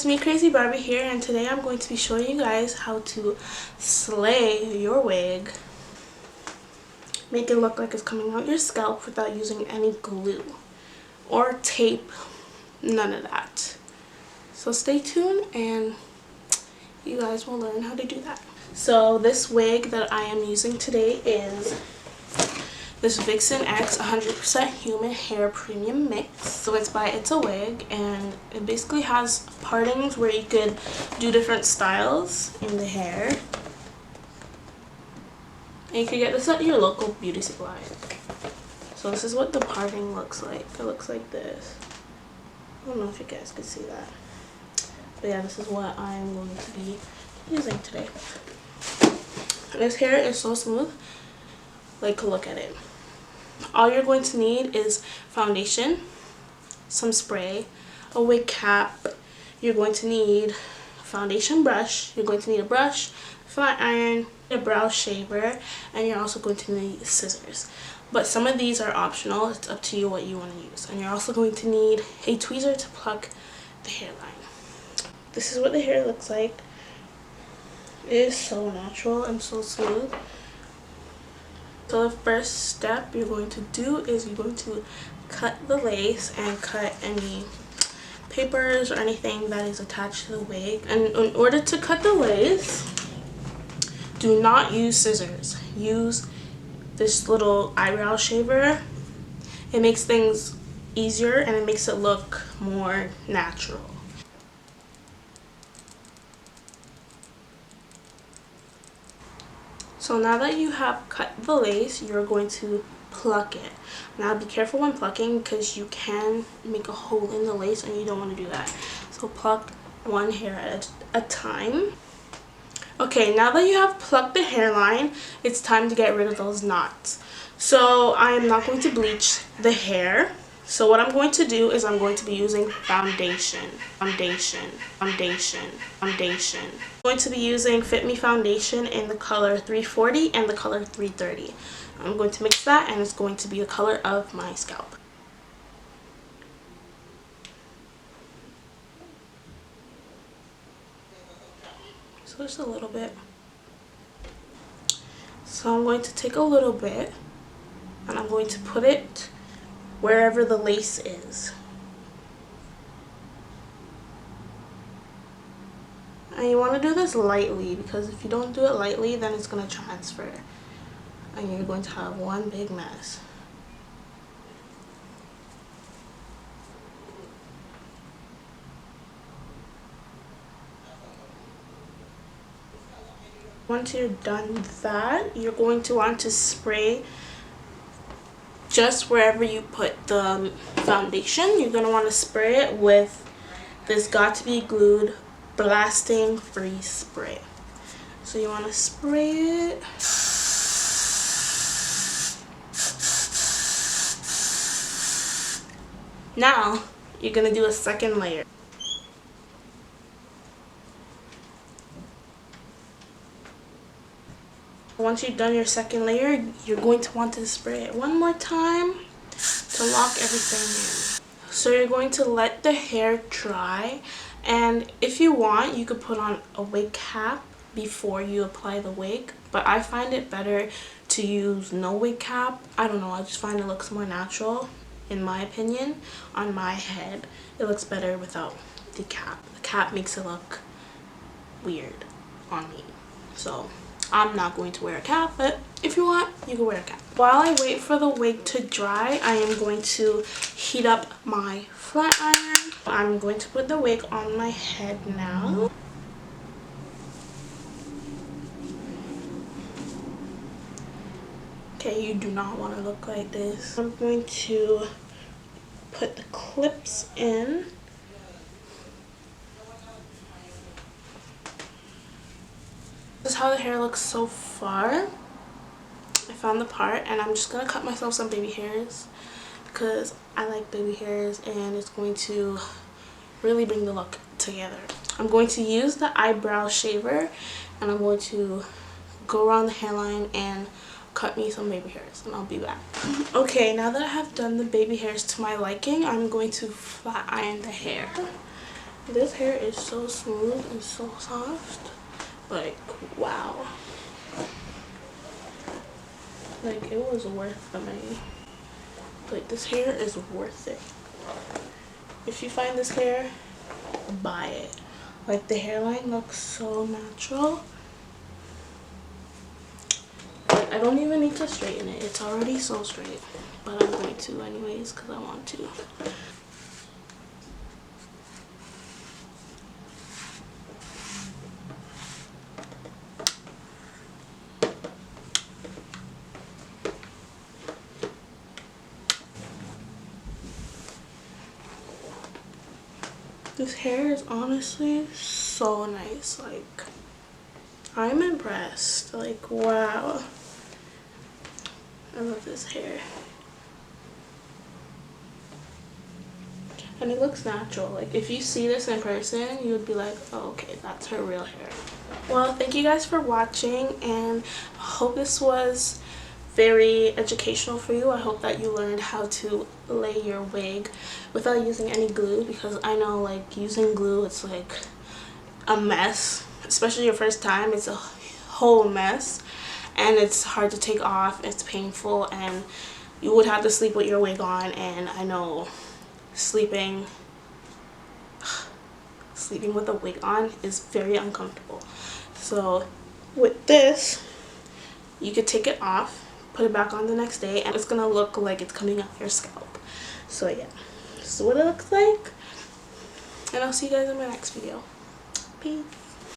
it's me, Crazy Barbie here, and today I'm going to be showing you guys how to slay your wig. Make it look like it's coming out your scalp without using any glue or tape, none of that. So stay tuned and you guys will learn how to do that. So this wig that I am using today is this Vixen X 100% Human Hair Premium Mix. So it's by It's a Wig, and it basically has partings where you could do different styles in the hair. And you can get this at your local beauty supply. So this is what the parting looks like. It looks like this. I don't know if you guys can see that. But yeah, this is what I'm going to be using today. This hair is so smooth. Like, look at it. All you're going to need is foundation, some spray, a wig cap. You're going to need a foundation brush. You're going to need a brush, flat iron, a brow shaver, and you're also going to need scissors. But some of these are optional. It's up to you what you want to use. And you're also going to need a tweezer to pluck the hairline. This is what the hair looks like. It is so natural and so smooth. So the first step you're going to do is you're going to cut the lace and cut any papers or anything that is attached to the wig. And in order to cut the lace, do not use scissors. Use this little eyebrow shaver. It makes things easier and it makes it look more natural. So now that you have cut the lace, you're going to pluck it. Now be careful when plucking because you can make a hole in the lace and you don't want to do that. So pluck one hair at a time. Okay, now that you have plucked the hairline, it's time to get rid of those knots. So I am not going to bleach the hair. So what I'm going to do is I'm going to be using foundation. I'm going to be using Fit Me foundation in the color 340 and the color 330. I'm going to mix that and it's going to be the color of my scalp. So just a little bit. So I'm going to take a little bit and I'm going to put it wherever the lace is. And you want to do this lightly because if you don't do it lightly, then it's going to transfer and you're going to have one big mess. Once you're done that, you're going to want to spray just wherever you put the foundation. You're going to want to spray it with this Got to Be Glued blasting free spray. So you want to spray it. Now you're going to do a second layer. Once you've done your second layer, you're going to want to spray it one more time to lock everything in. So you're going to let the hair dry, and if you want, you could put on a wig cap before you apply the wig, but I find it better to use no wig cap. I don't know, I just find it looks more natural, in my opinion. On my head, it looks better without the cap. The cap makes it look weird on me. So I'm not going to wear a cap, but if you want, you can wear a cap. While I wait for the wig to dry, I am going to heat up my flat iron. I'm going to put the wig on my head now. Okay, you do not want to look like this. I'm going to put the clips in. This is how the hair looks so far. I found the part and I'm just going to cut myself some baby hairs because I like baby hairs and it's going to really bring the look together. I'm going to use the eyebrow shaver and I'm going to go around the hairline and cut me some baby hairs and I'll be back. Okay, now that I have done the baby hairs to my liking, I'm going to flat iron the hair. This hair is so smooth and so soft. Like, wow. Like, it was worth the money. Like, this hair is worth it. If you find this hair, buy it. Like, the hairline looks so natural. Like, I don't even need to straighten it. It's already so straight. But I'm going to anyways because I want to. This hair is honestly so nice. Like, I'm impressed. Like, wow. I love this hair. And it looks natural. Like, if you see this in person, you would be like, oh, okay, that's her real hair. Well, thank you guys for watching, and I hope this was very educational for you. I hope that you learned how to lay your wig without using any glue, because I know, like, using glue, it's like a mess. Especially your first time, it's a whole mess, and it's hard to take off. It's painful, and you would have to sleep with your wig on, and I know sleeping with a wig on is very uncomfortable. So with this, you could take it off, put it back on the next day, and it's gonna look like it's coming off your scalp. So yeah, this is what it looks like, and I'll see you guys in my next video. Peace.